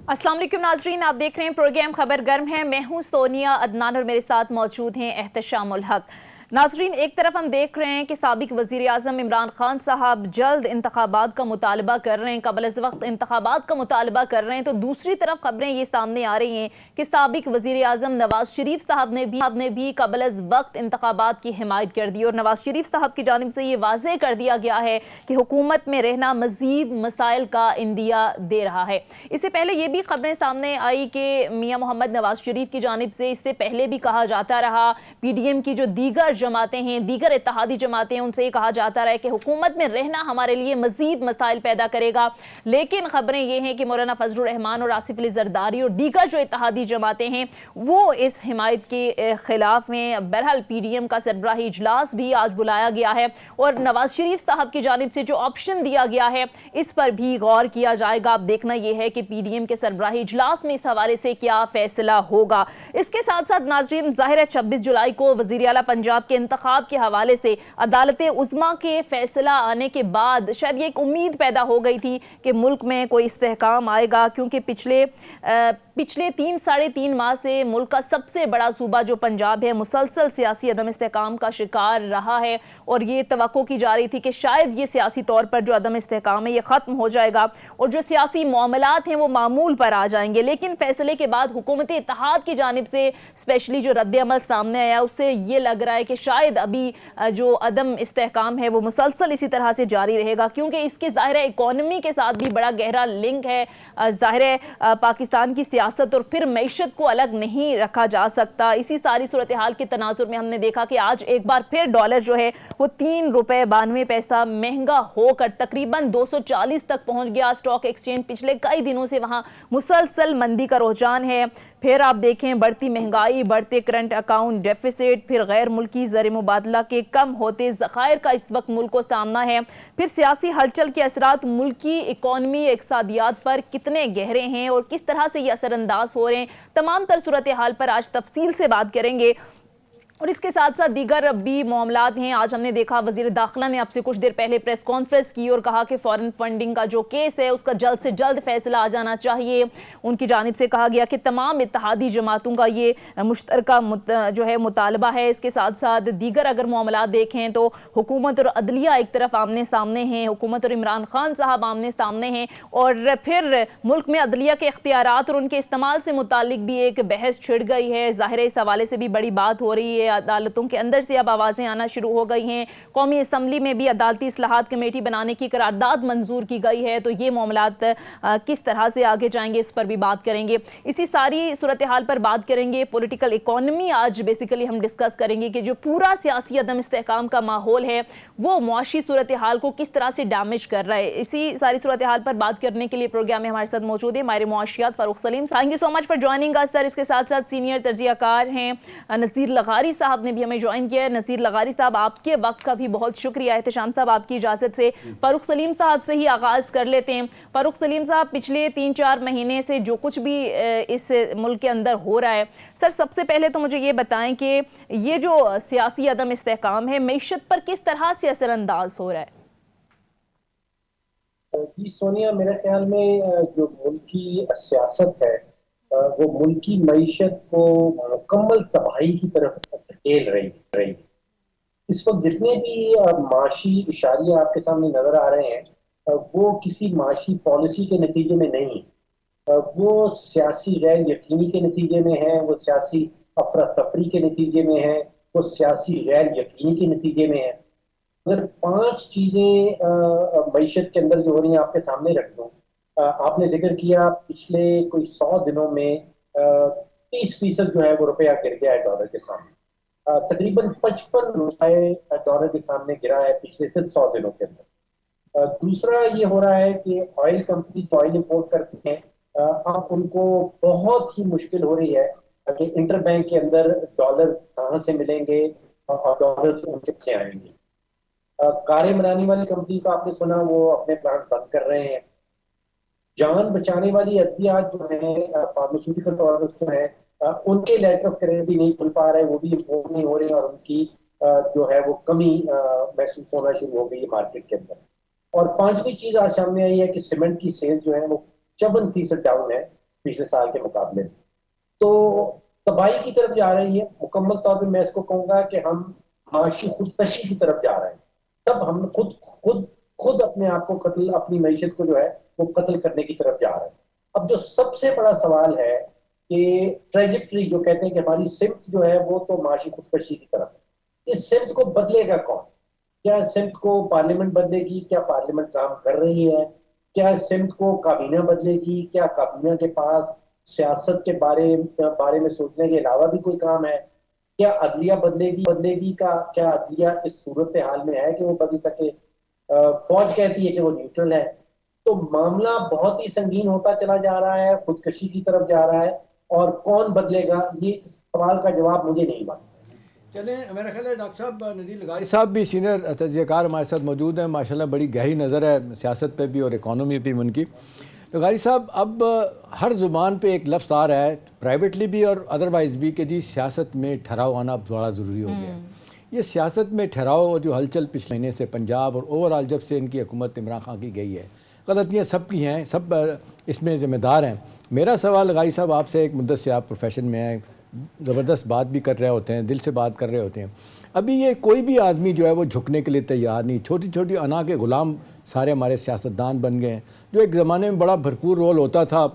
अस्सलाम वालेकुम नाजरीन, आप देख रहे हैं प्रोग्राम खबर गर्म है। मैं हूं सोनिया अदनान और मेरे साथ मौजूद हैं एहतशाम उल हक। नाजरीन, एक तरफ हम देख रहे हैं कि साबिक वज़ीर आज़म इमरान खान साहब जल्द इंतखाबात का मुतालबा कर रहे हैं, कबल अज़ वक्त इंतखाबात का मुतालबा कर रहे हैं, तो दूसरी तरफ खबरें ये सामने आ रही हैं कि साबिक वज़ीर आज़म नवाज शरीफ साहब ने भी कबल अज़ वक्त इंतखाबात की हिमायत कर दी और नवाज शरीफ साहब की जानिब से ये वाज़ेह कर दिया गया है कि हुकूमत में रहना मज़ीद मसाइल का इंदिया दे रहा है। इससे पहले ये भी खबरें सामने आई कि मियाँ मोहम्मद नवाज शरीफ की जानिब से इससे पहले भी कहा जाता रहा, PDM की जो दीगर जमातें हैं, दीगर इत्तेहादी जमातें हैं, उनसे कहा जाता रहा कि हुकूमत में रहना हमारे लिए मजीद मसाइल पैदा करेगा। लेकिन खबरें ये हैं कि मौलाना फजलुर रहमान और आसिफ अली जरदारी और दीगर जो इत्तेहादी जमातें हैं वो इस हिमायत के खिलाफ में। बहरहाल PDM का सरबराही इजलास भी आज बुलाया गया है और नवाज शरीफ साहब की जानिब से जो ऑप्शन दिया गया है इस पर भी गौर किया जाएगा। अब देखना यह है कि PDM के सरबराही इजलास में इस हवाले से क्या फैसला होगा। इसके साथ साथ नाजरीन, जाहिर है 26 जुलाई को वज़ीर आला पंजाब के इंतखाब के हवाले से अदालत उज़्मा के फैसला आने के बाद शायद ये एक उम्मीद पैदा हो गई थी कि मुल्क में कोई इस्तेहकाम आएगा, क्योंकि पिछले 3-3.5 माह से मुल्क का सबसे बड़ा सूबा जो पंजाब है मुसलसल सियासी अदम इस्तेहकाम का शिकार रहा है और ये तवक्को की जा रही थी कि शायद ये सियासी तौर पर जो अदम इस्तेहकाम है ये ख़त्म हो जाएगा और जो सियासी मामलात हैं वो मामूल पर आ जाएंगे। लेकिन फैसले के बाद हुकूमत इत्तेहाद की जानिब से स्पेशली जो रद्द अमल सामने आया उससे ये लग रहा है कि शायद अभी जो अदम इस्तेहकाम है वो मुसलसल इसी तरह से जारी रहेगा, क्योंकि इसके ज़ाहिर है इकॉनमी के साथ भी बड़ा गहरा लिंक है। ज़ाहिर है पाकिस्तान की सियासत और फिर मईशत को अलग नहीं रखा जा सकता। इसी सारी सूरत हाल के तनाजुर में हमने देखा कि आज एक बार फिर डॉलर जो है वो ₹3.92 महंगा होकर तकरीबन 240 तक पहुंच गया। स्टॉक एक्सचेंज पिछले कई दिनों से वहां मुसलसल मंदी का रुझान है। फिर आप देखें बढ़ती महंगाई, बढ़ते करंट अकाउंट डेफिसिट, फिर गैर मुल्की ज़र मुबादला के कम होते ज़खायर का इस वक्त मुल्क को सामना है, फिर सियासी हलचल के असरात मुल्क की इकॉनमी इक़्तिसादियात पर कितने गहरे हैं और किस तरह से ये असरअंदाज हो रहे हैं। तमाम तर सूरत हाल पर आज तफसील से बात करेंगे और इसके साथ साथ दीगर भी मामलात हैं। आज हमने देखा वज़ीर दाखिला ने आपसे कुछ देर पहले प्रेस कॉन्फ्रेंस की और कहा कि फॉरेन फंडिंग का जो केस है उसका जल्द से जल्द फैसला आ जाना चाहिए। उनकी जानिब से कहा गया कि तमाम इत्तेहादी जमातों का ये मुश्तरका जो है मुतालबा है। इसके साथ साथ दीगर अगर मामलात देखें तो हुकूमत और अदलिया एक तरफ आमने सामने हैं, हुकूमत और इमरान खान साहब आमने सामने हैं और फिर मुल्क में अदलिया के इख्तियारात और उनके इस्तेमाल से मुतालिक भी एक बहस छिड़ गई है। ज़ाहिर है इस हवाले से भी बड़ी बात हो रही है। अदालतों के अंदर से अब आवाज़ें आना शुरू हो गई हैं। कौमी असम्बली में भी अदालती इस्लाहात कमेटी बनाने की करारदाद मंजूर की गई है, तो ये मामलात किस तरह से आगे जाएंगे इस पर भी बात करेंगे। इसी सारी सूरत हाल पर बात करेंगे। पॉलिटिकल इकॉनमी आज बेसिकली हम डिस्कस करेंगे कि जो पूरा सियासी अदम इस्तेहकाम का माहौल है वो मुआशी सूरत हाल को किस तरह से डैमेज कर रहा है। इसी सारी सूरत हाल पर बात करने के लिए प्रोग्राम में हमारे साथ मौजूद है माहिर मुआशियात Farooq Saleem. Thank you so much for joining us sir. इसके साथ साथ सीनियर तर्जियाकार हैं नज़ीर लगारी साहब ने भी हमें ज्वाइन किया है। नज़ीर लगारी साहब, आपके वक्त का भी बहुत शुक्रिया। एहतशाम साहब, आपकी इजाज़त से फारूक सलीम साहब से ही आगाज़ कर लेते हैं। फारूक सलीम साहब, पिछले 3-4 महीने से जो कुछ भी इस मुल्क के अंदर हो रहा है, सर सबसे पहले तो मुझे ये बताएं कि ये जो सियासी अदम इस्तेहकाम है मईशत पर किस तरह से असरअंदाज हो रहा है? जी सोनिया, मेरे ख्याल में जो मुल्क की सियासत है वो मुल्क की मईशत को मुकम्मल तबाही की तरफ धकेल रही। इस वक्त जितने भी माशी इशारे आपके सामने नजर आ रहे हैं वो किसी माशी पॉलिसी के नतीजे में नहीं, वो सियासी गैर यकीनी के नतीजे में है, वो सियासी अफरा तफरी के नतीजे में है, वो सियासी गैर यकीनी के नतीजे में है। अगर 5 चीजें मईशत के अंदर जो हो रही हैं आपके सामने रख दूं, आपने जिक्र किया पिछले कोई 100 दिनों में 30% जो है वो रुपया गिर गया है डॉलर के सामने। तकरीबन 55 रुपए डॉलर के सामने गिरा है पिछले सिर्फ 100 दिनों के अंदर। दूसरा ये हो रहा है कि ऑयल कंपनी जो ऑयल इंपोर्ट करती हैं अब उनको बहुत ही मुश्किल हो रही है कि इंटरबैंक के अंदर डॉलर कहाँ से मिलेंगे और डॉलर उनके से आएंगे। कारें बनाने वाली कंपनी का आपने सुना वो अपने प्लांट बंद कर रहे हैं। जान बचाने वाली अद्वियात जो है, फार्मास्यूटिकल प्रोडक्ट्स जो है, उनके लेटर ऑफ क्रेडिट भी नहीं खुल पा रहे, वो भी इम्पोर्ट नहीं हो रहे और उनकी जो है वो कमी महसूस होना शुरू हो गई है मार्केट के अंदर। और 5वीं चीज आज सामने आई है कि सीमेंट की सेल जो है वो 54% डाउन है पिछले साल के मुकाबले में। तो तबाही की तरफ जा रही है। मुकम्मल तौर पे मैं इसको कहूंगा कि हम माशी खुदकशी की तरफ जा रहे हैं। तब हम खुद खुद खुद अपने आप को कत्ल, अपनी मईशत को जो है वो कत्ल करने की तरफ जा रहे हैं। अब जो सबसे बड़ा सवाल है कि ट्रेजेक्टरी जो कहते हैं कि हमारी सिमत जो है वो तो माशी खुदकशी की तरफ है। इस सिमत को बदलेगा कौन? क्या सिमत को पार्लियामेंट बदलेगी? क्या पार्लियामेंट काम कर रही है? क्या सिमत को काबीना बदलेगी? क्या काबीना के पास सियासत के बारे में सोचने के अलावा भी कोई काम है? क्या अदलिया बदलेगी का क्या अदलिया इस सूरत हाल में है कि वो बदल सके? फौज कहती है कि वो न्यूट्रल है। तो मामला बहुत ही संगीन होता चला जा रहा है, खुदकशी की तरफ जा रहा है। और कौन बदलेगा, ये इस सवाल का जवाब मुझे नहीं मालूम। चलें, मेरा ख्याल है डॉक्टर साहब नज़ीर लगारी साहब भी सीनियर तजज़ियाकार हमारे साथ मौजूद हैं। माशाल्लाह बड़ी गहरी नज़र है सियासत पे भी और इकॉनमी पे भी उनकी। लगारी साहब, अब हर ज़ुबान पे एक लफ्ज़ आ रहा है प्राइवेटली भी और अदरवाइज़ भी कि जी सियासत में ठहराव आना बड़ा ज़रूरी हो गया है। ये सियासत में ठहराव जो हलचल पिछले महीने से पंजाब और ओवरऑल जब से इनकी हुकूमत इमरान खान की गई है, गलतियाँ सबकी हैं, सब इसमें ज़िम्मेदार हैं। मेरा सवाल लगारी साहब आपसे, एक मुद्दत से आप प्रोफेशन में हैं, ज़बरदस्त बात भी कर रहे होते हैं, दिल से बात कर रहे होते हैं। अभी ये कोई भी आदमी जो है वो झुकने के लिए तैयार नहीं। छोटी छोटी अना के ग़ुलाम सारे हमारे सियासतदान बन गए हैं। जो एक ज़माने में बड़ा भरपूर रोल होता था,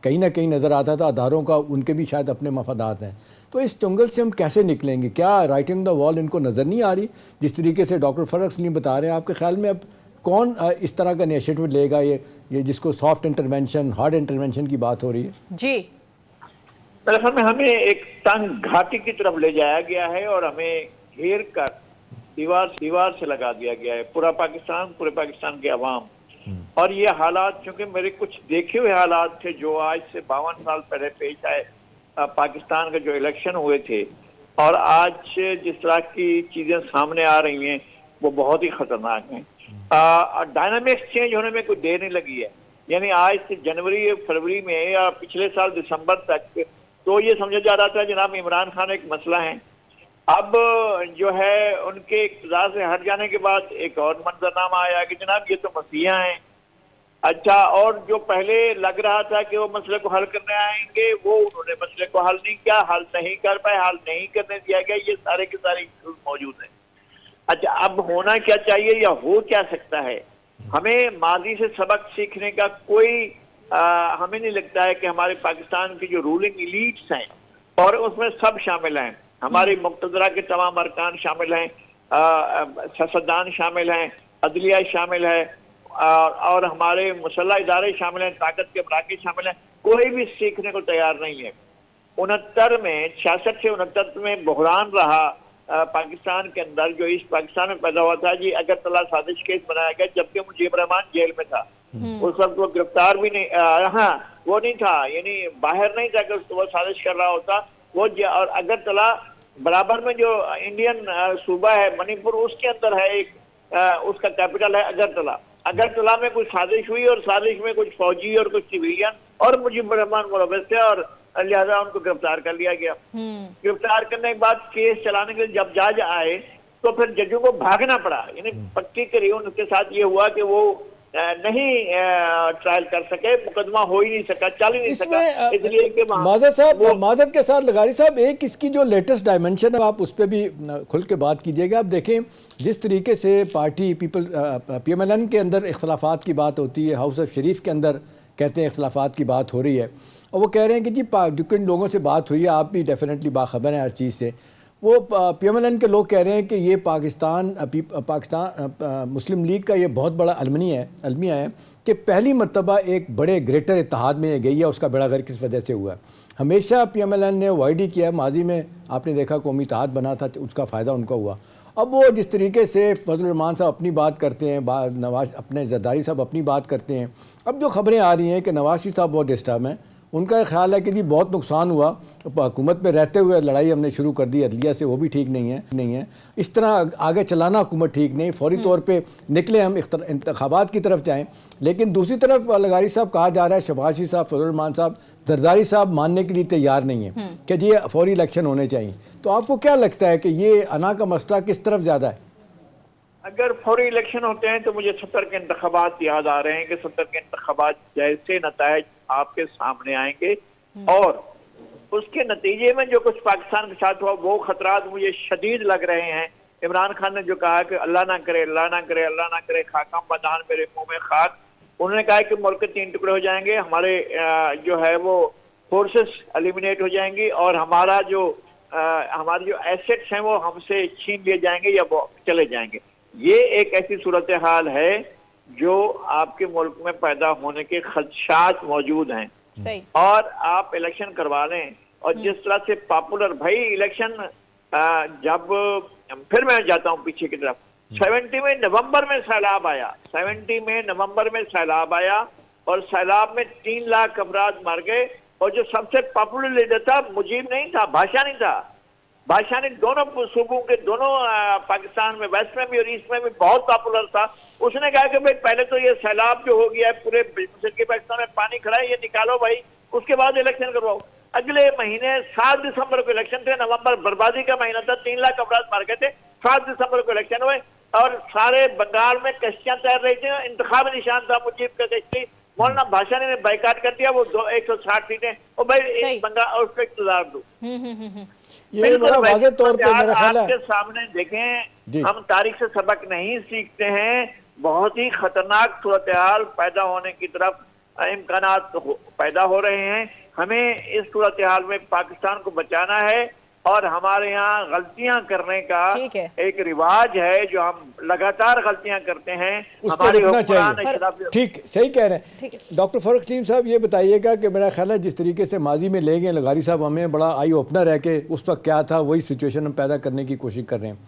कहीं ना कहीं नज़र आता था अदारों का, उनके भी शायद अपने मफादात हैं। तो इस चुंगल से हम कैसे निकलेंगे? क्या राइटिंग द वॉल इनको नज़र नहीं आ रही जिस तरीके से डॉक्टर फ़रख सलीम बता रहे हैं? आपके ख्याल में अब कौन इस तरह का इनिशिएटिव लेगा, ये जिसको सॉफ्ट इंटरवेंशन, हार्ड इंटरवेंशन की बात हो रही है? जी, मेरे ख्याल में हमें एक तंग घाटी की तरफ ले जाया गया है और हमें घेर कर दीवार से लगा दिया गया है पूरे पाकिस्तान के अवाम। और ये हालात, चूंकि मेरे कुछ देखे हुए हालात थे जो आज से 52 साल पहले पेश आए, पाकिस्तान के जो इलेक्शन हुए थे, और आज जिस तरह की चीजें सामने आ रही हैं वो बहुत ही खतरनाक हैं। डायनामिक्स चेंज होने में कोई देर नहीं लगी है। यानी आज से जनवरी फरवरी में या पिछले साल दिसंबर तक तो ये समझा जा रहा था जनाब इमरान खान एक मसला है। अब जो है उनके इक़्तिदार से हट जाने के बाद एक और मंजरनामा आया कि जनाब ये तो मसीहा हैं। अच्छा, और जो पहले लग रहा था कि वो मसले को हल करने आएंगे, वो उन्होंने मसले को हल नहीं किया, हल नहीं कर पाए, हल नहीं करने दिया गया। ये सारे के सारे इश्यूज मौजूद हैं। अच्छा, अब होना क्या चाहिए या हो क्या सकता है? हमें माजी से सबक सीखने का कोई हमें नहीं लगता है कि हमारे पाकिस्तान की जो रूलिंग इलीट्स हैं, और उसमें सब शामिल हैं, हमारी मुक़्तदरा के तमाम अरकान शामिल हैं, सियासतदान शामिल हैं, अदलिया शामिल है, और हमारे मुसल्लह इदारे शामिल हैं, ताकत के मराकज़ शामिल हैं। कोई भी सीखने को तैयार नहीं है। 66 से 69 में बहरान रहा पाकिस्तान के अंदर, जो इस पाकिस्तान में पैदा हुआ था जी, अगरतला साजिश केस बनाया गया जबकि मुजीब रहमान जेल में था। उस वक्त वो गिरफ्तार भी नहीं, हाँ वो नहीं था, यानी बाहर नहीं था कि वो साजिश कर रहा होता वो। और अगरतला बराबर में जो इंडियन सूबा है मणिपुर, उसके अंदर है एक, उसका कैपिटल है अगरतला। अगरतला में कुछ साजिश हुई और साजिश में कुछ फौजी और कुछ सिविलियन और मुजीब रहमान मुलव्वस थे, और लिहाजा उनको गिरफ्तार कर लिया गया। गिरफ्तार करने के बाद केस चलाने के लिए जब जज आए तो फिर जजों को भागना पड़ा। यानी पक्की करी उनके साथ ये हुआ कि वो नहीं ट्रायल कर सके, मुकदमा हो ही नहीं सका, चल ही नहीं सका, इसलिए कि माज़र साहब, माज़रत के साथ लगारी साहब, एक इसकी जो लेटेस्ट डायमेंशन है आप उस पर भी खुल के बात कीजिएगा। आप देखें जिस तरीके से पार्टी PMLN के अंदर इख्तलाफात की बात होती है, हाउस ऑफ शरीफ के अंदर कहते हैं इख्तलाफात की बात हो रही है, और वो कह रहे हैं कि जी जो किन लोगों से बात हुई है, आप भी डेफिनेटली बाखबर हैं हर चीज़ से, वो PMLN के लोग कह रहे हैं कि ये पाकिस्तान मुस्लिम लीग का ये बहुत बड़ा अलमिया है कि पहली मरतबा एक बड़े ग्रेटर इत्तेहाद में ये गई है। उसका बेड़ा गर्क किस वजह से हुआ है? हमेशा PMLN ने अवॉइड ही किया। माजी में आपने देखा कौमी इत्तेहाद बना था, उसका फ़ायदा उनको हुआ। अब वो जिस तरीके से फजल रहमान साहब अपनी बात करते हैं, अपने जरदारी साहब अपनी बात करते हैं, अब जो खबरें आ रही हैं कि नवाज शरीफ साहब बहुत डिस्टर्ब हैं, उनका ख्याल है कि जी बहुत नुकसान हुआ, हुकूमत में रहते हुए लड़ाई हमने शुरू कर दी अदलिया से, वो भी ठीक नहीं है। इस तरह आगे चलाना हुकूमत ठीक नहीं, फौरी तौर पे निकले हम इंतखाबात की तरफ जाएँ। लेकिन दूसरी तरफ लगारी साहब कहा जा रहा है, शहबाज शरीफ साहब, फजल रहमान साहब, जरदारी साहब मानने के लिए तैयार नहीं है कि जी फौरी इलेक्शन होने चाहिए। तो आपको क्या लगता है कि ये अना का मसला किस तरफ ज़्यादा है? अगर फौरी इलेक्शन होते हैं तो मुझे 70 के इंतखाबात याद आ रहे हैं कि 70 के इंतखाबात जैसे नतायज आपके सामने आएंगे। और उसके नतीजे में जो कुछ पाकिस्तान के साथ हुआ वो खतरात मुझे शदीद लग रहे हैं। इमरान खान ने जो कहा कि अल्लाह ना करे, अल्लाह ना करे, अल्लाह ना करे, खाकम बदान मेरे मुंह में खाक। उन्होंने कहा कि मुल्क के 3 टुकड़े हो जाएंगे, हमारे जो है वो फोर्सेस एलिमिनेट हो जाएंगी और हमारे जो एसेट्स हैं वो हमसे छीन लिए जाएंगे या वो चले जाएंगे। ये एक ऐसी सूरत हाल है जो आपके मुल्क में पैदा होने के खदशात मौजूद हैं। सही। और आप इलेक्शन करवा लें और जिस तरह से पॉपुलर भाई इलेक्शन, जब फिर मैं जाता हूं पीछे की तरफ, 70 में नवंबर में सैलाब आया, 70 में नवंबर में सैलाब आया और सैलाब में 3 लाख अफराद मर गए। और जो सबसे पॉपुलर लीडर था मुजीब नहीं था, बादशाह था। बादशाह दोनों सूबों के, दोनों पाकिस्तान में, वेस्ट में भी और ईस्ट में भी बहुत पॉपुलर था। उसने कहा कि भाई पहले तो ये सैलाब जो हो गया है, पूरे पाकिस्तान में पानी खड़ा है, ये निकालो भाई, उसके बाद इलेक्शन करवाओ। अगले महीने 7 दिसंबर को इलेक्शन थे। नवंबर बर्बादी का महीना था, 3 लाख अफराद मर गए थे। 7 दिसंबर को इलेक्शन हुए और सारे बंगाल में कश्तियां तैर रही थी। इंतखाबी निशान था मुजीब का कश्ती। मौलाना भाषा ने बाइकाट कर दिया, वो 160 सीटें और भाई बंगाल उसको इख्तियार दो। ये बड़ा वाज़ेह तौर पे मेरा ख्याल है आपके सामने देखें, हम तारीख से सबक नहीं सीखते हैं। बहुत ही खतरनाक सूरत हाल पैदा होने की तरफ इम्कानात पैदा हो रहे हैं। हमें इस सूरत हाल में पाकिस्तान को बचाना है और हमारे यहाँ गलतियां करने का एक रिवाज है जो हम लगातार गलतियां करते हैं, उसको रुकना चाहिए। ठीक, सही कह रहे हैं डॉक्टर फरूख सलीम साहब। ये बताइएगा कि मेरा ख्याल है जिस तरीके से माजी में ले गए लगारी साहब, हमें बड़ा आई ओपनर है कि उस वक्त क्या था वही सिचुएशन हम पैदा करने की कोशिश कर रहे हैं।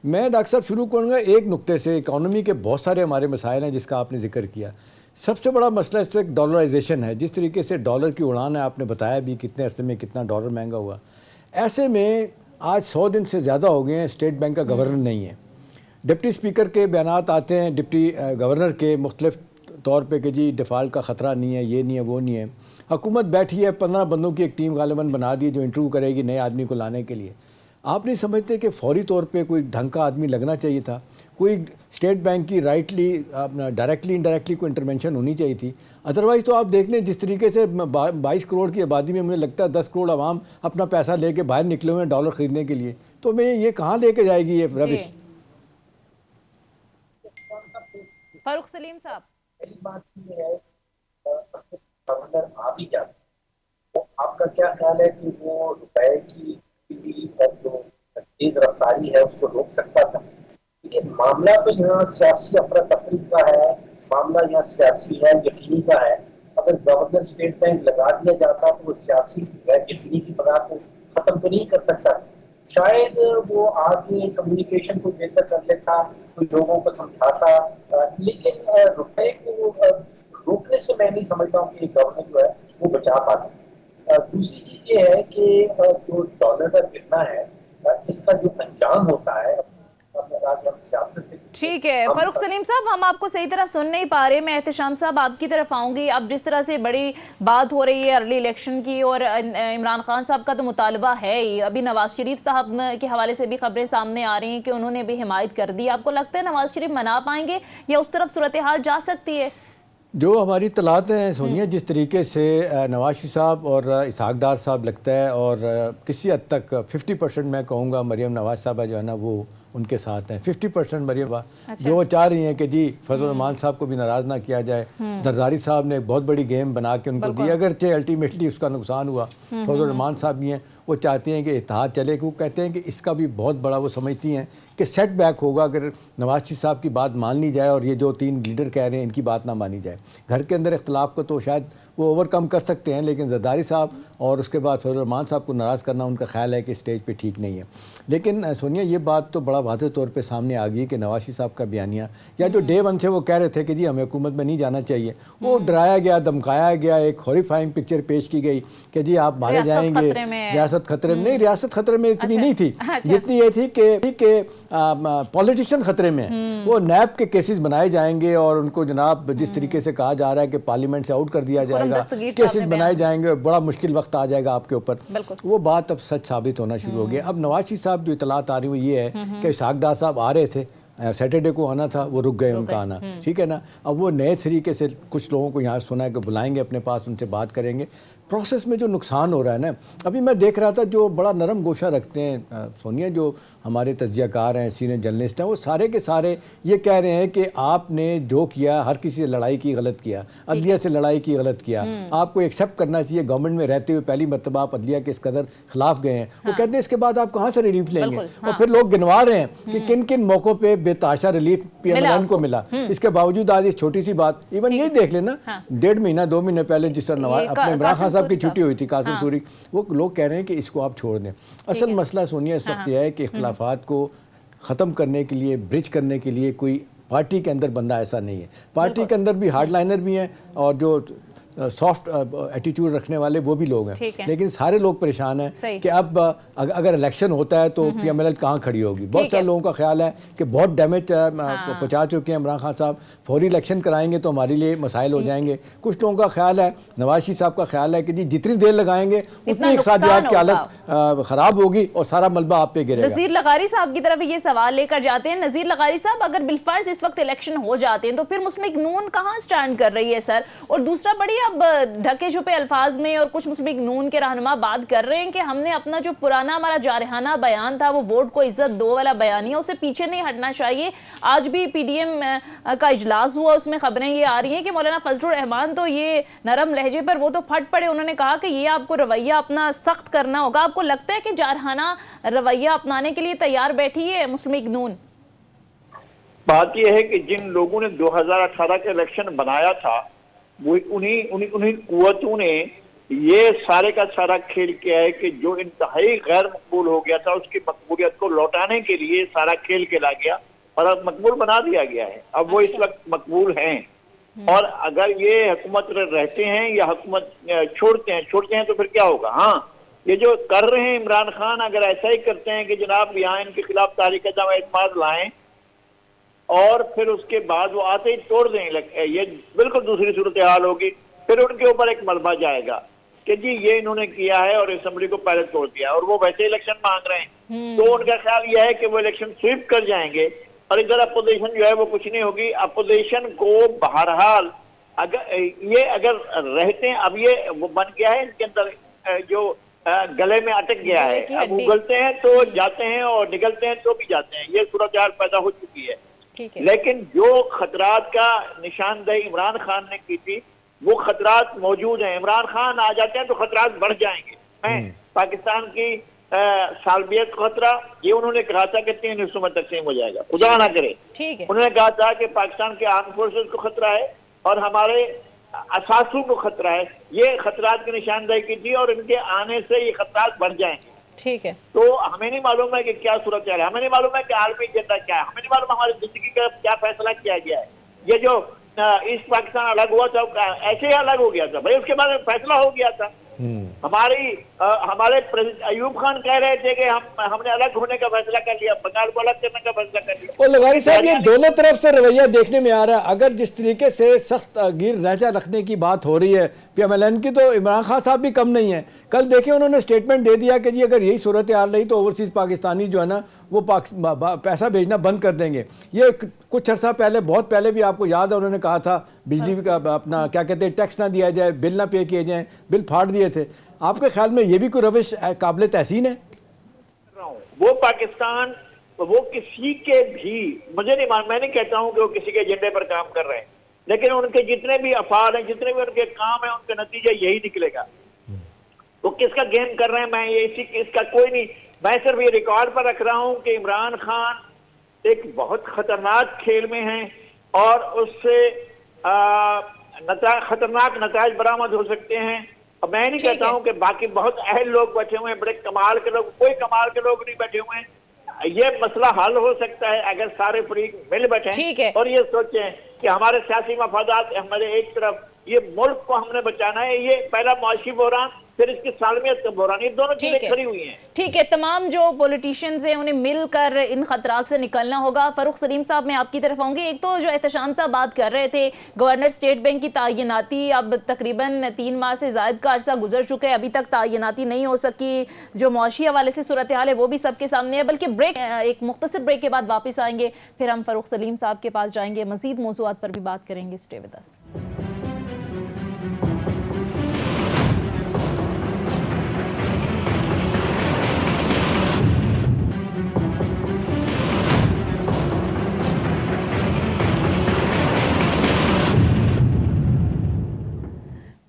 मैं डॉक्टर साहब शुरू करूँगा एक नुक्ते से। इकॉनमी के बहुत सारे हमारे मसाइल हैं जिसका आपने जिक्र किया। सबसे बड़ा मसला इस वक्त डॉलराइजेशन है। जिस तरीके से डॉलर की उड़ान है, आपने बताया भी कितने अरसे में कितना डॉलर महंगा हुआ। ऐसे में आज 100 दिन से ज़्यादा हो गए हैं, स्टेट बैंक का गवर्नर नहीं है। डिप्टी स्पीकर के बयानात आते हैं, डिप्टी गवर्नर के मुख्तलिफ तौर पे कि जी डिफ़ाल्ट का ख़तरा नहीं है, ये नहीं है, वो नहीं है। हुकूमत बैठी है, 15 बंदों की एक टीम गालिबन बना दी जो इंटरव्यू करेगी नए आदमी को लाने के लिए। आप नहीं समझते कि फौरी तौर पे कोई ढंग का आदमी लगना चाहिए था? कोई स्टेट बैंक की डायरेक्टली इनडायरेक्टली कोई इंटरवेंशन होनी चाहिए थी। अदरवाइज़ तो आप देख लें जिस तरीके से 22 करोड़ की आबादी में मुझे लगता है 10 करोड़ आवाम अपना पैसा लेके बाहर निकले हुए हैं डॉलर ख़रीदने के लिए। तो मैं ये कहाँ लेके जाएगी ये रविश? फारूक सलीम साहब, पहली बात ये है गवर्नर आ भी जाता तो आपका क्या ख्याल है कि वो रुपए की जो तेज रफ्तारी है उसको रोक सकता था? ये मामला तो यहाँ सियासी अफरा तफरी का है, मामला यहाँ सियासी है, यकीनी का है। अगर गवर्नर स्टेट बैंक लगा दिया जाता तो वो सियासी गैर यकीनी की बना को खत्म तो नहीं कर सकता। शायद वो आगे कम्युनिकेशन को बेहतर कर लेता, कोई लोगों को समझाता, लेकिन रुपए को रोकने से मैं नहीं समझता हूँ कि गवर्नर जो है वो बचा पाता। दूसरी चीज ये है कि जो डॉलर का गिरना है इसका जो अंजाम होता है। ठीक है फारूक सलीम साहब, हम आपको सही तरह सुन नहीं पा रहे। मैं एहतशाम साहब आपकी तरफ आऊंगी। अब जिस तरह से बड़ी बात हो रही है अर्ली इलेक्शन की और इमरान खान साहब का तो मुतालबा है ही, अभी नवाज शरीफ साहब के हवाले से भी खबरें सामने आ रही हैं कि उन्होंने भी हिमायत कर दी। आपको लगता है नवाज शरीफ मना पाएंगे या उस तरफ सूरत हाल जा सकती है? जो हमारी तलात हैं सोनिया, जिस तरीके से नवाज शरीफ साहब और इसहाक डार साहब लगता है और किसी हद तक 50% मैं कहूँगा मरियम नवाज साहब जो है ना वो उनके साथ हैं। 50% मरियम जो वो चाह रही हैं कि जी फजल रहमान साहब को भी नाराज़ ना किया जाए। जरदारी साहब ने एक बहुत बड़ी गेम बना के उनको दी, अगरचे अल्टीमेटली उसका नुकसान हुआ। फजल रहमान साहब भी हैं, वो चाहती हैं कि इत्तेहाद चले, वो कहते हैं कि इसका भी बहुत बड़ा वो समझती हैं कि सेटबैक होगा अगर नवाज शरीफ साहब की बात मान ली जाए और ये जो 3 लीडर कह रहे हैं इनकी बात ना मानी जाए। घर के अंदर इख्तलाफ को तो शायद वो ओवरकम कर सकते हैं, लेकिन जरदारी साहब और उसके बाद फजल रहमान साहब को नाराज़ करना उनका ख्याल है कि स्टेज पे ठीक नहीं है। लेकिन सोनिया ये बात तो बड़ा वाज़ेह तौर पे सामने आ गई कि नवाज शरीफ साहब का बयानिया या जो डे 1 से वो कह रहे थे कि जी हमें हुकूमत में नहीं जाना चाहिए, वो डराया गया, धमकाया गया। एक हॉरिफाइंग पिक्चर पेश की गई कि जी आप मारे जाएंगे, रियासत खतरे में नहीं। रियासत खतरे में इतनी नहीं थी जितनी ये थी कि पॉलिटिशियन खतरे में। वो नैब के केसेस बनाए जाएंगे और उनको जनाब जिस तरीके से कहा जा रहा है कि पार्लियामेंट से आउट कर दिया जाएगा, केसेस बनाए जाएंगे, बड़ा मुश्किल वक्त आ जाएगा आपके ऊपर। वो बात अब सच साबित होना शुरू हो गया। अब नवाज शरीफ साहब जो इतलात आ रही हुई ये है कि इसहाक डार साहब आ रहे थे सैटरडे को आना था, वो रुक गए उनका आना, ठीक है ना। अब वो नए तरीके से कुछ लोगों को यहाँ सुना है कि बुलाएंगे अपने पास, उनसे बात करेंगे। प्रोसेस में जो नुकसान हो रहा है ना, अभी मैं देख रहा था जो बड़ा नरम गोशा रखते हैं सोनिया, जो हमारे तज्जियाकार हैं, सीनियर जर्नलिस्ट हैं, वो सारे के सारे ये कह रहे हैं कि आपने जो किया, हर किसी से लड़ाई की, गलत किया, अदलिया से लड़ाई की, गलत किया, आपको एक्सेप्ट करना चाहिए। गवर्नमेंट में रहते हुए पहली मरतबा आप अदलिया के इस कदर खिलाफ गए हैं। वो कहते हैं इसके बाद आप कहाँ से रिलीफ लेंगे? और फिर लोग गिनवा रहे हैं कि किन किन मौकों पर बेताशा रिलीफ PMLN को मिला। इसके बावजूद आज इस छोटी सी बात, इवन ये देख लेना, 1.5 महीना 2 महीने पहले जिस तरह अपने इमरान खान साहब की छुट्टी हुई थी, कासिम सूरी, वो लोग कह रहे हैं कि इसको आप छोड़ दें। असल मसला सोनिया इस वक्त यह है कि इख्तिलाफात को ख़त्म करने के लिए, ब्रिज करने के लिए कोई पार्टी के अंदर बंदा ऐसा नहीं है। पार्टी के अंदर भी हार्डलाइनर भी हैं और जो सॉफ्ट एटीट्यूड रखने वाले वो भी लोग हैं, लेकिन सारे लोग परेशान हैं कि अब अगर इलेक्शन होता है तो PMLN कहाँ खड़ी होगी। बहुत सारे लोगों का ख्याल है कि बहुत डैमेज पहुँचा चुके हैं इमरान खान साहब, फौरी इलेक्शन कराएंगे तो हमारे लिए मसाइल हो जाएंगे। कुछ लोगों का ख्याल है, नवाज शरीफ साहब का ख्याल है कि जी जितनी देर लगाएंगे उतनी इक़्तिसादियात की हालत ख़राब होगी और सारा मलबा आप पे गिरेगा। नज़ीर लगारी साहब की तरफ ये सवाल लेकर जाते हैं। नज़ीर लगारी साहब, अगर बिलफर्ज इस वक्त इलेक्शन हो जाते हैं तो फिर मुस्लिम लीग नून कहाँ स्टैंड कर रही है सर? और दूसरा, बड़ी अब ढके छुपे अल्फाज में और कुछ मुस्लिम लीग नून के रहनुमा बात कर रहे हैं कि हमने अपना जो पुराना हमारा जारहाना बयान था, वो वोट को इज्जत दो वाला बयानिया, उससे पीछे नहीं हटना चाहिए। आज भी PDM का इजलास हुआ, उसमें खबरें ये आ रही हैं कि मौलाना फजलुर रहमान तो ये नरम लहजे पर वो तो फट पड़े, उन्होंने कहा कि ये आपको रवैया अपना सख्त करना होगा। आपको लगता है कि जारहाना रवैया अपनाने के लिए तैयार बैठी है मुस्लिम लीग नून? बात यह है कि जिन लोगों ने 2018 के इलेक्शन बनाया था, वो उन्हीं कुव्वतों ने ये सारे का सारा खेल किया है कि जो इंतहाई गैर मकबूल हो गया था उसकी मकबूलियत को लौटाने के लिए सारा खेल खेला गया और अब मकबूल बना दिया गया है। अब वो इस वक्त मकबूल हैं और अगर ये हुकूमत रहते हैं या हुकूमत छोड़ते हैं तो फिर क्या होगा? हाँ, ये जो कर रहे हैं इमरान खान, अगर ऐसा ही करते हैं कि जनाब यहाँ इनके खिलाफ तारीख जमा एतमाद लाएं और फिर उसके बाद वो आते ही तोड़ दें, ये बिल्कुल दूसरी सूरत हाल होगी। फिर उनके ऊपर एक मलबा जाएगा कि जी ये इन्होंने किया है और असेंबली को पहले तोड़ दिया और वो वैसे इलेक्शन मांग रहे हैं, तो उनका ख्याल यह है कि वो इलेक्शन स्वीप कर जाएंगे और इधर अपोजिशन जो है वो कुछ नहीं होगी। अपोजिशन को बहरहाल अगर रहते हैं, अब ये वो बन गया है इनके अंदर जो गले में अटक गया है, अब उगलते हैं तो जाते हैं और निकलते हैं तो भी जाते हैं, ये सूरत हाल पैदा हो चुकी है। लेकिन जो खतरात का निशानदेही इमरान खान ने की थी वो खतरात मौजूद हैं। इमरान खान आ जाते हैं तो खतरात बढ़ जाएंगे। पाकिस्तान की सालबियत खतरा, ये उन्होंने कहा था कि 3 हिस्सों में तकसीम हो जाएगा, खुदा ना करे। उन्होंने कहा था कि पाकिस्तान के आर्म फोर्सेस को खतरा है और हमारे असासों को खतरा है। ये खतरात की निशानदेही की थी और इनके आने से ये खतरात बढ़ जाएंगे। ठीक है, तो हमें नहीं मालूम है कि क्या सूरत है, हमें नहीं मालूम है कि आलमी एजेंडा क्या है, हमें नहीं मालूम हमारी जिंदगी का क्या फैसला किया गया है। ये जो ईस्ट पाकिस्तान अलग हुआ था ऐसे ही अलग हो गया था भाई, उसके बाद फैसला हो गया था। हमारे अयूब खान कह रहे थे कि हमने अलग होने का फैसला कर लिया, बंगाल को अलग करने का फैसला कर लिया। और लगारी साहब, ये दोनों तरफ से रवैया देखने में आ रहा है। अगर जिस तरीके से सख्त गिर लहजा रखने की बात हो रही है PMLN की, तो इमरान खान साहब भी कम नहीं है। कल देखिए उन्होंने स्टेटमेंट दे दिया कि जी अगर यही सूरत हाल रही तो ओवरसीज पाकिस्तानी जो है ना वो पैसा भेजना बंद कर देंगे। ये कुछ अर्सा पहले, बहुत पहले भी आपको याद है उन्होंने कहा था बिजली का अपना क्या कहते हैं टैक्स ना दिया जाए, बिल ना पे किए जाएं, बिल फाड़ दिए थे। आपके ख्याल में ये भी कोई रविश काबिल तहसीन है? वो पाकिस्तान वो किसी के भी, मुझे नहीं मैं नहीं कहता हूं कि वो किसी के एजेंडे पर काम कर रहे हैं, लेकिन उनके जितने भी अफाद हैं, जितने भी उनके काम है, उनका नतीजा यही निकलेगा। वो किसका गेम कर रहे हैं, मैं ये इसका कोई नहीं, मैं सिर्फ ये रिकॉर्ड पर रख रहा हूं कि इमरान खान एक बहुत खतरनाक खेल में हैं और उससे खतरनाक नताज बरामद हो सकते हैं। और मैं नहीं कहता हूं कि बाकी बहुत अहल लोग बैठे हुए हैं, बड़े कमाल के लोग, कोई कमाल के लोग नहीं बैठे हुए हैं। ये मसला हल हो सकता है अगर सारे फरीक मिल बैठे और ये सोचें कि हमारे सियासी मफादात, हमारे एक तरफ ये मुल्क को हमने बचाना है, ये पहला मुआशी बहरान फिर इसकी सालमियत का बहरान, ये दोनों ठीक चीजें है। खड़ी हुई हैं। ठीक है, तमाम जो पॉलिटिशियंस हैं उन्हें मिलकर इन खतरात से निकलना होगा। फारूक सलीम साहब, मैं आपकी तरफ आऊंगी। एक तो जो एहतशाम साहब बात कर रहे थे, गवर्नर स्टेट बैंक की तैनाती, अब तकरीबन 3 माह से ज़ायद का अरसा गुजर चुका है, अभी तक तैनाती नहीं हो सकी। जो मौशी हवाले से सूरत हाल है वो भी सबके सामने है। बल्कि एक मुख्तसर ब्रेक के बाद वापस आएंगे, फिर हम फारूक सलीम साहब के पास जाएंगे, मजीद मौज़ूआत पर भी बात करेंगे। Stay with us.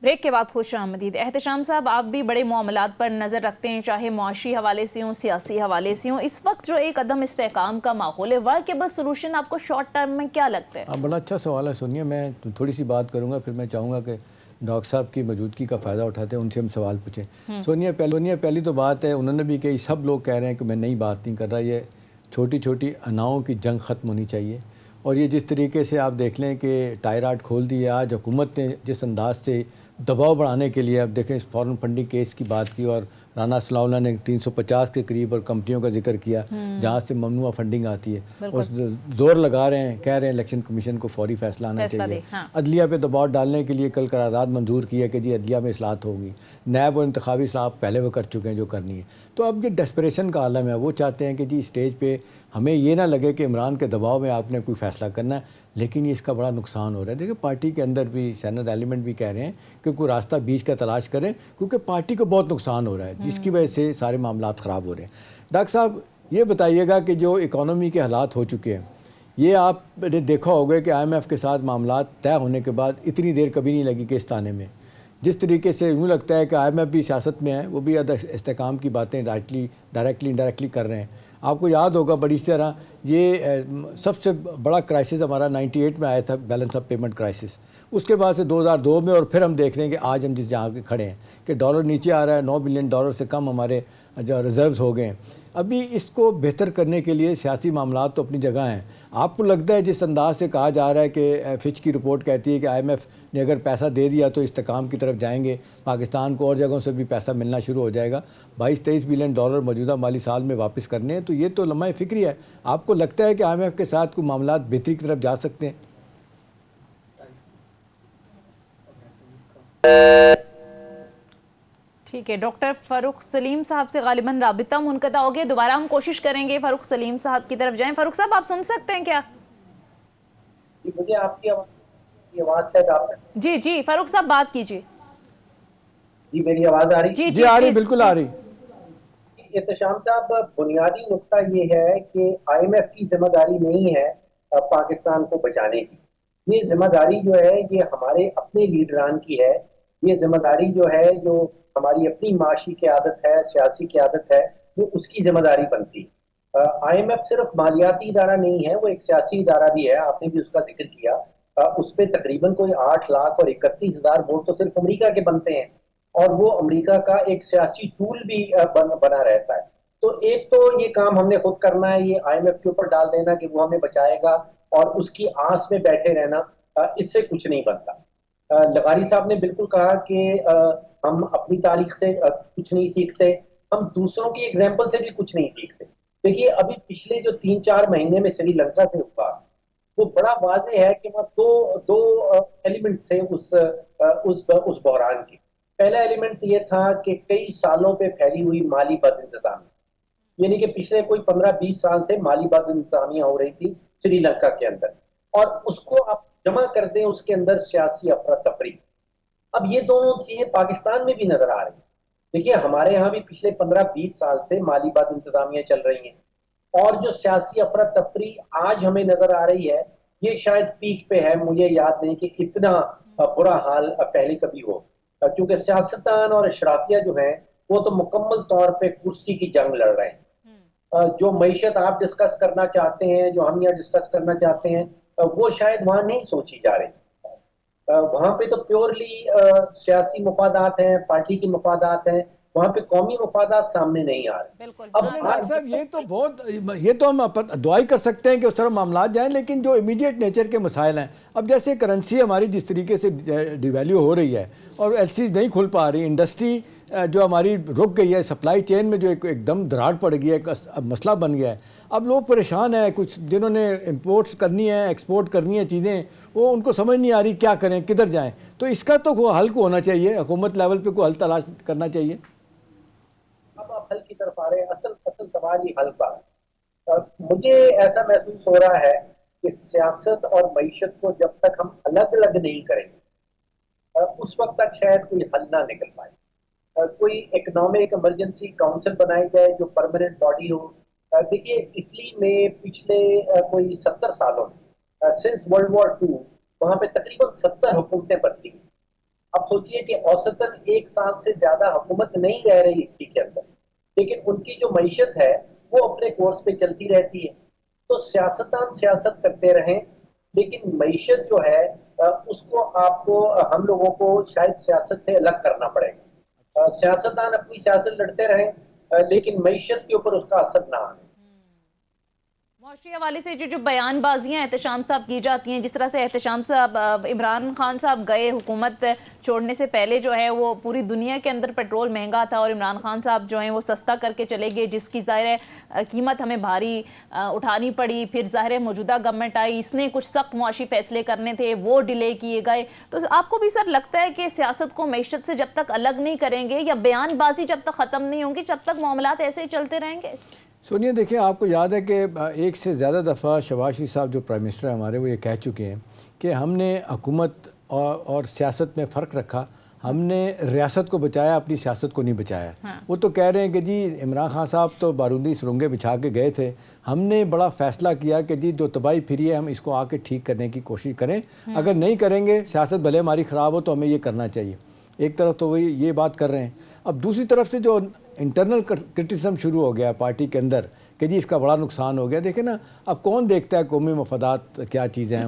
ब्रेक के बाद खुश आमदीद। एहतशाम साहब, आप भी बड़े मामलात पर नज़र रखते हैं, चाहे मुआशी हवाले से हों, सियासी हवाले से हों। इस वक्त जो एक अदम इस्तेहकाम का माहौल है, वर्केबल सोल्यूशन आपको शॉर्ट टर्म में क्या लगता है? बड़ा अच्छा सवाल है सोनिया। मैं थोड़ी सी बात करूँगा, फिर मैं चाहूँगा कि डॉक्टर साहब की मौजूदगी का फ़ायदा उठाते हैं, उनसे हम सवाल पूछें। सोनिया, पहली तो बात है, उन्होंने भी कही, सब लोग कह रहे हैं कि मैं नई बात नहीं कर रहा, ये छोटी छोटी अनाओं की जंग ख़त्म होनी चाहिए। और ये जिस तरीके से आप देख लें कि टायराट खोल दिए, आज हुकूमत ने जिस अंदाज से दबाव बढ़ाने के लिए, अब देखें इस फॉरेन फंडिंग केस की बात की, और राना सलाउल्लाह ने 350 के करीब और कंपनियों का जिक्र किया जहां से ममनुआ फंडिंग आती है, और जोर लगा रहे हैं, कह रहे हैं इलेक्शन कमीशन को फौरी फैसला आना चाहिए। अदलिया पे दबाव डालने के लिए कल करारदाद मंजूर किया कि जी अदलिया में इस्लाहत होगी, नैब और इंतखाबी इस्लाहत पहले वो कर चुके हैं जो करनी है। तो अब ये डेस्परेशन का आलम है, वो चाहते हैं कि जी स्टेज पे हमें ये ना लगे कि इमरान के दबाव में आपने कोई फ़ैसला करना है, लेकिन ये इसका बड़ा नुकसान हो रहा है। देखिए, पार्टी के अंदर भी सैनर एलिमेंट भी कह रहे हैं कि कोई रास्ता बीच का तलाश करें, क्योंकि पार्टी को बहुत नुकसान हो रहा है, जिसकी वजह से सारे मामलात ख़राब हो रहे हैं। डॉक्टर साहब, ये बताइएगा कि जो इकॉनमी के हालात हो चुके हैं, ये आपने देखा होगा कि IMF के साथ मामलात तय होने के बाद इतनी देर कभी नहीं लगी केस ताने में। जिस तरीके से यूँ लगता है कि IMF भी सियासत में है, वो भी इस्तेहकाम की बातें डायरेक्टली इनडायरेक्टली कर रहे हैं। आपको याद होगा बड़ी तरह ये सबसे बड़ा क्राइसिस हमारा 98 में आया था, बैलेंस ऑफ पेमेंट क्राइसिस। उसके बाद से 2002 में, और फिर हम देख रहे हैं कि आज हम जिस जहाँ के खड़े हैं कि डॉलर नीचे आ रहा है, $9 बिलियन से कम हमारे जो रिजर्व्स हो गए हैं। अभी इसको बेहतर करने के लिए सियासी मामलात तो अपनी जगह हैं। आपको लगता है जिस अंदाज से कहा जा रहा है कि फिच की रिपोर्ट कहती है कि IMF ने अगर पैसा दे दिया तो इस्तेकाम की तरफ जाएंगे, पाकिस्तान को और जगहों से भी पैसा मिलना शुरू हो जाएगा, 22-23 बिलियन डॉलर मौजूदा माली साल में वापस करने हैं, तो ये तो लम्हा फिक्री है। आपको लगता है कि IMF के साथ कोई मामलात बेहतरी की तरफ जा सकते हैं? ठीक है, डॉक्टर फारूक सलीम साहब से गालिबन राबिता मुनक़ता हो गया, दोबारा हम कोशिश करेंगे फारूक सलीम साहब की तरफ जाएं। फारूक साहब, आप सुन सकते हैं क्या? मुझे आपकी आवाज़ शायद आप जी जी, फारूक साहब बात कीजिए। जी, मेरी आवाज़ आ रही? जी आ रही, बिल्कुल आ रही। एहतशाम साहब, बुनियादी नुक्ता ये है कि IMF की जिम्मेदारी नहीं है पाकिस्तान को बचाने की। ये जिम्मेदारी जो है ये हमारे अपने लीडरान की है। ये जिम्मेदारी जो है, जो हमारी अपनी माशी की आदत है, सियासी की आदत है, वो उसकी जिम्मेदारी बनती है। IMF सिर्फ मालियाती इदारा नहीं है, वो एक सियासी इदारा भी है, आपने भी उसका जिक्र किया। उस पर तकरीबन कोई 8 लाख और 31,000 वोट तो सिर्फ अमेरिका के बनते हैं, और वो अमेरिका का एक सियासी टूल भी बना रहता है। तो एक तो ये काम हमने खुद करना है, ये IMF के ऊपर डाल देना कि वो हमें बचाएगा और उसकी आस में बैठे रहना, इससे कुछ नहीं बनता। लगारी साहब ने बिल्कुल कहा कि हम अपनी तारीख से कुछ नहीं सीखते, हम दूसरों की एग्जाम्पल से भी कुछ नहीं सीखते। देखिए, अभी पिछले जो 3-4 महीने में श्रीलंका से हुआ, वो बड़ा वाज़ेह है कि वहाँ दो एलिमेंट्स थे उस बहरान के। पहला एलिमेंट ये था कि कई सालों पे फैली हुई माली बदइंतजामी, यानी कि पिछले कोई 15-20 साल से माली बदइंतजामियां हो रही थी श्रीलंका के अंदर, और उसको आप जमा कर दें उसके अंदर सियासी अफरा तफरी। अब ये दोनों चीजें पाकिस्तान में भी नजर आ रही हैं। देखिए, हमारे यहाँ भी पिछले 15-20 साल से माली बदइंतजामियां चल रही हैं, और जो सियासी अफरा तफरी आज हमें नजर आ रही है, ये शायद पीक पे है। मुझे याद नहीं कि इतना बुरा हाल पहले कभी हो, क्योंकि सियासतदान और अशराफिया जो हैं वो तो मुकम्मल तौर पे कुर्सी की जंग लड़ रहे हैं। जो मईशत आप डिस्कस करना चाहते हैं, जो हम यहाँ डिस्कस करना चाहते हैं, वो शायद वहाँ नहीं सोची जा रही। वहाँ पे तो प्योरली सियासी मफादात हैं, पार्टी की मफादात हैं, वहाँ पे कौमी मफादात सामने नहीं आ रहे। अब डॉक्टर साहब, ये तो हम दुआई कर सकते हैं कि उस तरह मामला जाएं, लेकिन जो इमीडिएट नेचर के मसाइल हैं, अब जैसे करेंसी हमारी जिस तरीके से डिवैल्यू हो रही है और LCs नहीं खुल पा रही, इंडस्ट्री जो हमारी रुक गई है सप्लाई चेन में, जो एकदम दरार पड़ गई है, अब मसला बन गया है। अब लोग परेशान हैं, कुछ जिन्होंने इंपोर्ट्स करनी है, एक्सपोर्ट करनी है चीज़ें, वो उनको समझ नहीं आ रही क्या करें, किधर जाएं। तो इसका तो हल को होना चाहिए, हुकूमत लेवल पे कोई हल तलाश करना चाहिए। अब आप हल की तरफ आ रहे हैं, असल सवाल ही हल का। मुझे ऐसा महसूस हो रहा है कि सियासत और मईशत को जब तक हम अलग अलग नहीं करेंगे उस वक्त तक शायद कोई हल ना निकल पाए। कोई इकोनॉमिक इमरजेंसी काउंसिल बनाई जाए जो परमानेंट बॉडी हो। देखिए इटली में पिछले कोई 70 सालों में सिंस वर्ल्ड वॉर 2 वहां पे तकरीबन 70 हुकूमतें बदली। अब सोचिए कि औसतन 1 साल से ज्यादा हुकूमत नहीं रह रही इटली के अंदर, लेकिन उनकी जो मईशत है वो अपने कोर्स पे चलती रहती है। तो सियासतदान सियासत करते रहें, लेकिन मईशत जो है उसको आपको हम लोगों को शायद सियासत से अलग करना पड़ेगा। सियासतदान अपनी सियासत लड़ते रहें लेकिन मईशत के ऊपर उसका असर ना आए। मुआशरी हवाले से जो बयानबाजियां एहतशाम साहब की जाती हैं, जिस तरह से एहतशाम साहब इमरान खान साहब गए हुकूमत छोड़ने से पहले जो है वो पूरी दुनिया के अंदर पेट्रोल महंगा था और इमरान खान साहब जो हैं वो सस्ता करके चले गए, जिसकी ज़ाहिर है कीमत हमें भारी उठानी पड़ी। फिर ज़ाहिर है मौजूदा गवर्नमेंट आई, इसने कुछ सख्त मुआशी फैसले करने थे, वो डिले किए गए। तो आपको भी सर लगता है कि सियासत को मईशत से जब तक अलग नहीं करेंगे या बयानबाजी जब तक ख़त्म नहीं होंगी, जब तक मामलात ऐसे ही चलते रहेंगे? सोनिया देखिए, आपको याद है कि एक से ज़्यादा दफ़ा शहबाज शरीफ साहब जो प्राइम मिनिस्टर हैं हमारे, वो ये कह चुके हैं कि हमने हुकूमत और सियासत में फ़र्क रखा, हमने रियासत को बचाया, अपनी सियासत को नहीं बचाया। हाँ। वो तो कह रहे हैं कि जी इमरान खान साहब तो बारूदी सुरंगें बिछा के गए थे, हमने बड़ा फ़ैसला किया कि जी जो तबाही फिरी है हम इसको आके ठीक करने की कोशिश करें। अगर नहीं करेंगे, सियासत भले हमारी ख़राब हो, तो हमें ये करना चाहिए। एक तरफ तो वही ये बात कर रहे हैं। अब दूसरी तरफ से जो इंटरनल क्रिटिसिज्म शुरू हो गया पार्टी के अंदर कि जी इसका बड़ा नुकसान हो गया। देखें ना, अब कौन देखता है कौमी मफादात क्या चीज़ें हैं,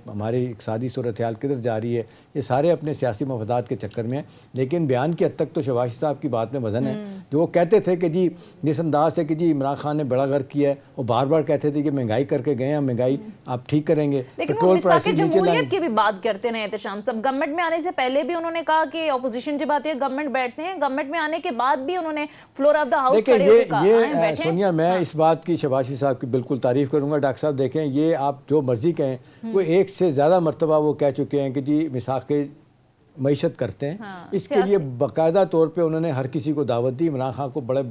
हमारी इक़्तिसादी सूरत हाल किधर जा रही है, ये सारे अपने सियासी मफादात के चक्कर में हैं। लेकिन बयान की हद तक तो शहबाज साहब की बात में वज़न है। जो वो कहते थे कि जी जिस अंदाज से कि जी इमरान खान ने बड़ा गर्क किया है, वो बार बार कहते थे कि महंगाई करके गए हैं, महंगाई आप ठीक करेंगे, पेट्रोल प्राइस जमहूरियत की भी बात करते रहे एहतशाम साहब। गवर्नमेंट में आने से पहले भी उन्होंने कहा कि अपोजिशन जब आती है गवर्नमेंट बैठते हैं, गवर्नमेंट में आने के बाद भी उन्होंने फ्लोर ऑफ द हाउस खड़े होकर कहा। सोनिया, मैं इस बात की शहबाज साहब की बिल्कुल तारीफ करूंगा। डॉक्टर साहब देखें, ये आप जो मर्जी कहें, वो एक से ज़्यादा मरतबा वो कह चुके हैं कि जी मिसाक़े मईशत करते हैं। हाँ, इसके लिए बाकायदा तौर पे उन्होंने हर किसी को दावत दी, इमरान खान को बड़े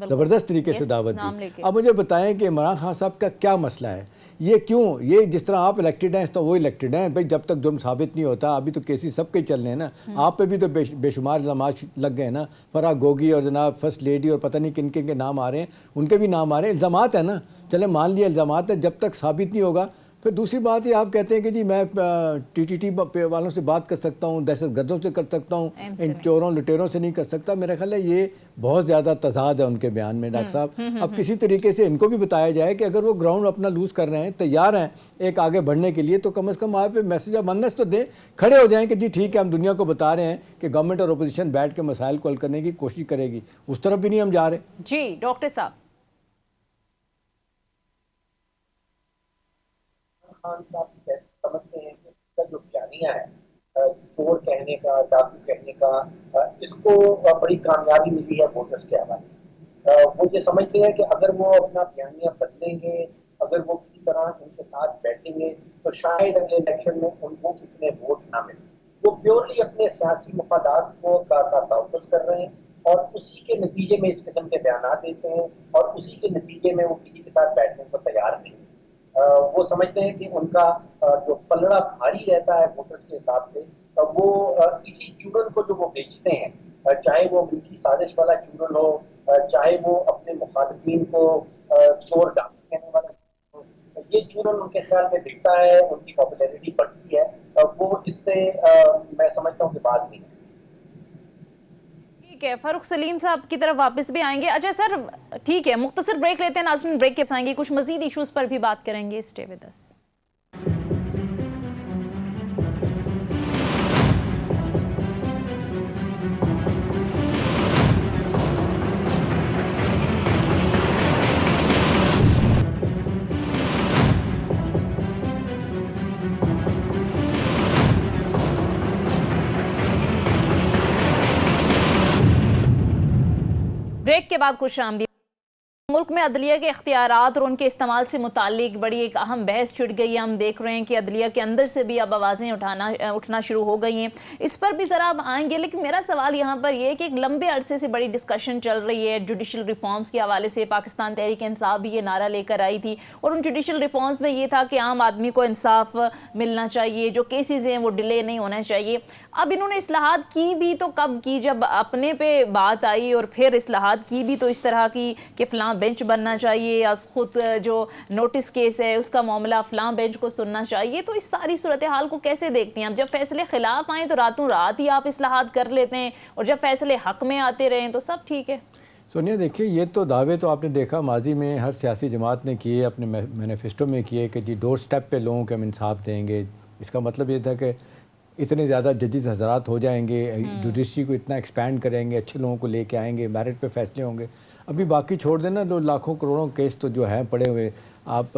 ज़बरदस्त तरीके से दावत दी। अब मुझे बताएं कि इमरान खान साहब का क्या मसला है, ये क्यों, ये जिस तरह आप इलेक्टेड हैं तो वो इलेक्टेड हैं भाई, जब तक जुर्म साबित नहीं होता। अभी तो केसेस सबके चल रहे हैं ना, आप पे भी तो बेशुमार इल्ज़ामात लग गए ना। फराह गोगी और जनाब फर्स्ट लेडी और पता नहीं किन किन के नाम आ रहे हैं, उनके भी नाम आ रहे हैं। इल्ज़ामात है ना, चले मान लिया इल्ज़ामात है, जब तक साबित नहीं होगा। फिर दूसरी बात ये आप कहते हैं कि जी मैं टीटीटी वालों से बात कर सकता हूँ, दहशत गर्दों से कर सकता हूँ, इन चोरों लुटेरों से नहीं कर सकता। मेरा ख्याल है ये बहुत ज़्यादा तजाद है उनके बयान में। डॉक्टर साहब, अब किसी तरीके से इनको भी बताया जाए कि अगर वो ग्राउंड अपना लूज़ कर रहे हैं, तैयार हैं एक आगे बढ़ने के लिए, तो कम से कम आप मैसेज ऑफ वननेस तो दें, खड़े हो जाएँ कि जी ठीक है, हम दुनिया को बता रहे हैं कि गवर्नमेंट और अपोजिशन बैठ के मसाइल को हल करने की कोशिश करेगी। उस तरफ भी नहीं हम जा रहे। जी डॉक्टर साहब, खान साहब समझते हैं कि इसका जो बयानिया है चोर कहने का, डाकू कहने का, इसको बड़ी कामयाबी मिली है वोटर्स के हवाले। वो ये समझते हैं कि अगर वो अपना बयानिया बदलेंगे, अगर वो किसी तरह उनके साथ बैठेंगे, तो शायद अगले इलेक्शन में उनको इतने वोट ना मिले। वो प्योरली अपने सियासी मफादात को का तहफ़्फ़ुज़ कर रहे हैं और उसी के नतीजे में इस किस्म के बयान देते हैं और उसी के नतीजे में वो किसी के साथ बैठने को तैयार नहीं। वो समझते हैं कि उनका जो पलड़ा भारी रहता है वोटर्स के हिसाब से, वो इसी चूरन को जो वो बेचते हैं, चाहे वो अमरीकी साजिश वाला चूरन हो, चाहे वो अपने मुखालिफिन को चोर डाकू कहने वाला, ये चूरन उनके ख्याल में बिकता है, उनकी पॉपुलैरिटी बढ़ती है। वो इससे मैं समझता हूँ कि बात नहीं है। ठीक है, फारूक सलीम साहब की तरफ वापस भी आएंगे। अच्छा सर, ठीक है, मुख्तसर ब्रेक लेते हैं, नाज़रीन ब्रेक के आएंगे, कुछ मजीद इश्यूज पर भी बात करेंगे। Stay with us. बाद खुशामदीद। मुल्क में अदलिया के इख्तियारात और उनके इस्तेमाल से मुतालिक बड़ी एक अहम बहस छिड़ गई है। हम देख रहे हैं कि अदलिया के अंदर से भी अब आवाज़ें उठना शुरू हो गई हैं। इस पर भी ज़रा आप आएंगे, लेकिन मेरा सवाल यहाँ पर यह है कि एक लंबे अरसे से बड़ी डिस्कशन चल रही है जुडिशल रिफॉर्म्स के हवाले से। पाकिस्तान तहरीक इंसाफ भी ये नारा लेकर आई थी और उन जुडिशल रिफॉर्म्स में ये था कि आम आदमी को इंसाफ मिलना चाहिए, जो केसेस हैं वो डिले नहीं होना चाहिए। अब इन्होंने इस्लाहात की भी तो कब की, जब अपने पे बात आई, और फिर इस्लाहात की भी तो इस तरह की कि फ़लाँ बेंच बनना चाहिए या खुद जो नोटिस केस है उसका मामला फ़लाँ बेंच को सुनना चाहिए। तो इस सारी सूरत हाल को कैसे देखती हैं? अब जब फैसले खिलाफ आए तो रातों रात ही आप इस्लाहात कर लेते हैं, और जब फैसले हक में आते रहें तो सब ठीक है। सोनिया, देखिए, ये तो दावे तो आपने देखा माजी में हर सियासी जमात ने किए, अपने मैनिफेस्टो में किए कि जी डोर स्टेप पे लोगों को हम इंसाफ देंगे। इसका मतलब ये था कि इतने ज़्यादा जजेस हज़रात हो जाएंगे, जुडिशरी को इतना एक्सपैंड करेंगे, अच्छे लोगों को लेके आएंगे, मेरिट पे फैसले होंगे। अभी बाकी छोड़ देना, जो लाखों करोड़ों केस तो जो हैं पड़े हुए, आप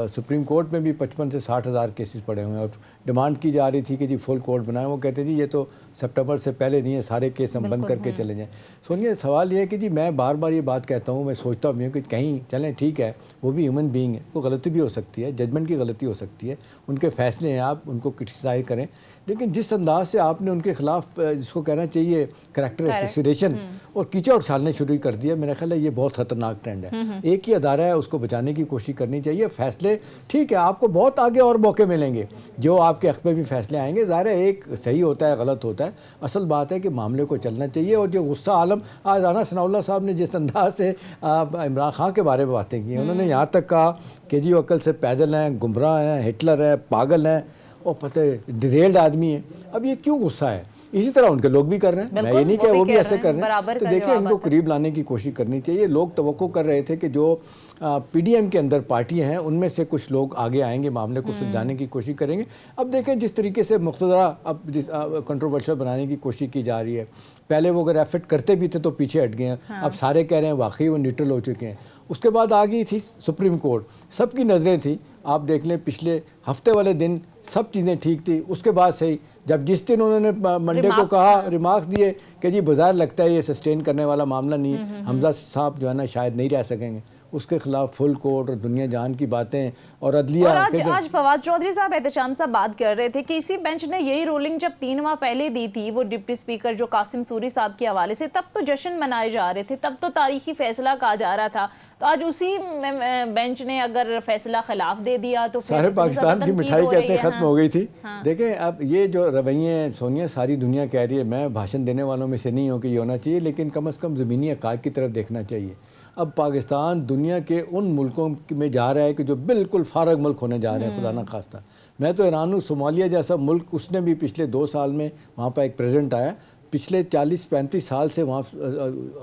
सुप्रीम कोर्ट में भी 55 से 60 हज़ार केसेस पड़े हुए हैं और डिमांड की जा रही थी कि जी फुल कोर्ट बनाएं। वो कहते जी ये तो सितंबर से पहले नहीं है, सारे केस हम बंद करके चले जाएं। सोनिया, सवाल ये है कि जी मैं बार बार ये बात कहता हूँ, मैं सोचता भी हूँ कि कहीं चलें, ठीक है, वो भी ह्यूमन बीइंग है, वो गलती भी हो सकती है, जजमेंट की गलती हो सकती है, उनके फैसले हैं, आप उनको क्रिटिसाइज करें, लेकिन जिस अंदाज से आपने उनके खिलाफ जिसको कहना चाहिए करैक्टर असैसिनेशन और कीचड़ उछालने शुरू कर दिया, मेरा ख्याल है ये बहुत खतरनाक ट्रेंड है। एक ही अदारा है, उसको बचाने की कोशिश करनी चाहिए। फैसले ठीक है, आपको बहुत आगे और मौके मिलेंगे, जो आपके हक़ में भी फैसले आएंगे। ज़ाहिर है एक सही होता है, गलत होता है, असल बात है कि मामले को चलना चाहिए। और जो गुस्सा आलम, आज राना सनाउल्लाह साहब ने जिस अंदाज से इमरान खान के बारे में बातें की, उन्होंने यहाँ तक कहा कि जी अक्ल से पैदल हैं, गुमराह हैं, हिटलर हैं, पागल हैं और पता है डिरेल्ड आदमी है। अब ये क्यों गुस्सा है? इसी तरह उनके लोग भी कर रहे हैं, मैं ये नहीं कि वो भी ऐसे कर रहे हैं। तो देखिए, इनको करीब लाने की कोशिश करनी चाहिए। लोग तवक्को कर रहे थे कि जो पीडीएम के अंदर पार्टियां हैं उनमें से कुछ लोग आगे आएंगे, मामले को सुलझाने की कोशिश करेंगे। अब देखें जिस तरीके से मुख्तदरा अब जिस कंट्रोवर्शियल बनाने की कोशिश की जा रही है, पहले वो अगर एफर्ट करते भी थे तो पीछे हट गए हैं। अब सारे कह रहे हैं वाकई वो न्यूट्रल हो चुके हैं। उसके बाद आ गई थी सुप्रीम कोर्ट, सबकी नज़रें थी, आप देख लें पिछले हफ्ते वाले दिन सब चीज़ें ठीक थी। उसके बाद से जब जिस दिन उन्होंने मंडे को कहा, रिमार्क्स दिए कि जी बाजार लगता है ये सस्टेन करने वाला मामला नहीं है, हमजा साहब जो है ना शायद नहीं रह सकेंगे, उसके खिलाफ फुल कोर्ट और दुनिया जान की बातें और अदलिया। और आज फवाद चौधरी साहब, एहतशाम साहब बात कर रहे थे कि इसी बेंच ने यही रूलिंग जब 3 माह पहले दी थी वो डिप्टी स्पीकर जो कासिम सूरी साहब के हवाले से, तब तो जश्न मनाए जा रहे थे, तब तो तारीखी फैसला कहा जा रहा था। तो आज उसी बेंच ने अगर फैसला खिलाफ दे दिया तो सारे पाकिस्तान की मिठाई कहते हैं खत्म हो गई थी। देखें, अब ये जो रवैये सोनिया सारी दुनिया कह रही है, मैं भाषण देने वालों में से नहीं हूँ कि ये होना चाहिए, लेकिन कम से कम ज़मीनी हक़ाइक़ की तरफ देखना चाहिए। अब पाकिस्तान दुनिया के उन मुल्कों में जा रहा है कि जो बिल्कुल फारग मुल्क होने जा रहे हैं, खुदा न खास्ता। मैं तो हैरान हूँ, सोमालिया जैसा मुल्क, उसने भी पिछले 2 साल में वहाँ पर एक प्रेसिडेंट आया, पिछले 40-35 साल से वहाँ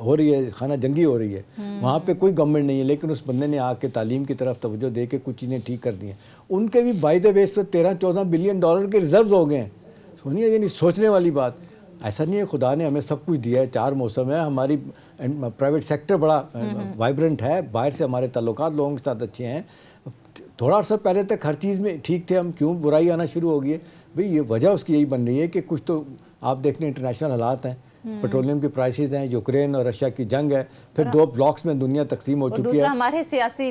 हो रही है, खाना जंगी हो रही है, वहाँ पे कोई गवर्नमेंट नहीं है, लेकिन उस बंदे ने आके तालीम की तरफ तवज्जो दे के कुछ चीज़ें ठीक कर दी हैं। उनके भी बाय द वे तो 13-14 बिलियन डॉलर के रिजर्व हो गए हैं। सोनिया, ये नहीं सोचने वाली बात, ऐसा नहीं है खुदा ने हमें सब कुछ दिया है, 4 मौसम है, हमारी प्राइवेट सेक्टर बड़ा वाइब्रेंट है, बाहर से हमारे ताल्लुकात लोगों के साथ अच्छे हैं। थोड़ा अर्सा पहले तक हर चीज़ में ठीक थे, हम क्यों बुराई आना शुरू हो गई है? भाई ये वजह उसकी यही बन रही है कि कुछ तो आप देख लें इंटरनेशनल हालात हैं, पेट्रोलियम की प्राइसेस हैं, यूक्रेन और रशिया की जंग है, फिर 2 ब्लॉक्स में दुनिया तकसीम हो चुकी है। हमारे सियासी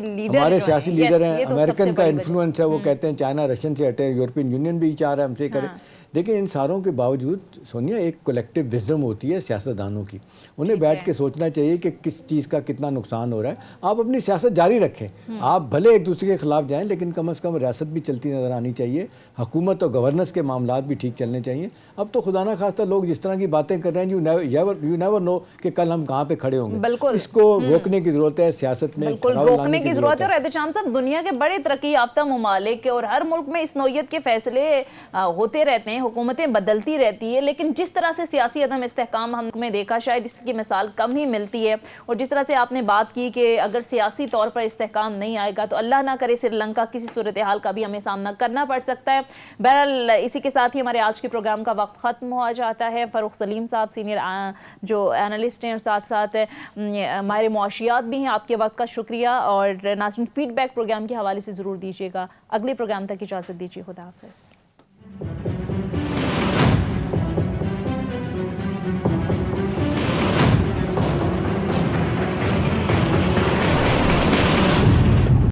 लीडर हैं, अमेरिकन का इन्फ्लुएंस है, वो कहते हैं चाइना रशियन से हटे, यूरोपियन यूनियन भी चाह रहा है हमसे करे। देखिए, इन सारों के बावजूद सोनिया एक कलेक्टिव विजडम होती है सियासतदानों की, उन्हें बैठ के सोचना चाहिए कि किस चीज़ का कितना नुकसान हो रहा है। आप अपनी सियासत जारी रखें, आप भले एक दूसरे के खिलाफ जाएं, लेकिन कम से कम रियासत भी चलती नज़र आनी चाहिए, हुकूमत और गवर्नेंस के मामलात भी ठीक चलने चाहिए। अब तो खुदा ना खास्ता लोग जिस तरह की बातें कर रहे हैं, यू नेवर नो कि कल हम कहाँ पे खड़े होंगे। इसको रोकने की जरूरत है, सियासत में रोकने की जरूरत है। और एहतशाम साहब, दुनिया के बड़े तरक्की याफ्ता ममालिक और हर मुल्क में इस नौयत के फैसले होते रहते हैं, हुकूमतें बदलती रहती है, लेकिन जिस तरह से सियासी अदम इस्तेहकाम हमने देखा, शायद इसकी मिसाल कम ही मिलती है। और जिस तरह से आपने बात की कि अगर सियासी तौर पर इस्तेहकाम नहीं आएगा तो अल्लाह ना करे श्रीलंका किसी सूरत हाल का भी हमें सामना करना पड़ सकता है। बहरहाल, इसी के साथ ही हमारे आज के प्रोग्राम का वक्त ख़त्म हो जाता है। फ़ारूक सलीम साहब सीनियर जो एनालिस्ट हैं और साथ साथ हमारे मुआशियात भी हैं, आपके वक्त का शुक्रिया। और नाज़रीन, फीडबैक प्रोग्राम के हवाले से ज़रूर दीजिएगा। अगले प्रोग्राम तक इजाज़त दीजिए। खुदा हाफ़िज़।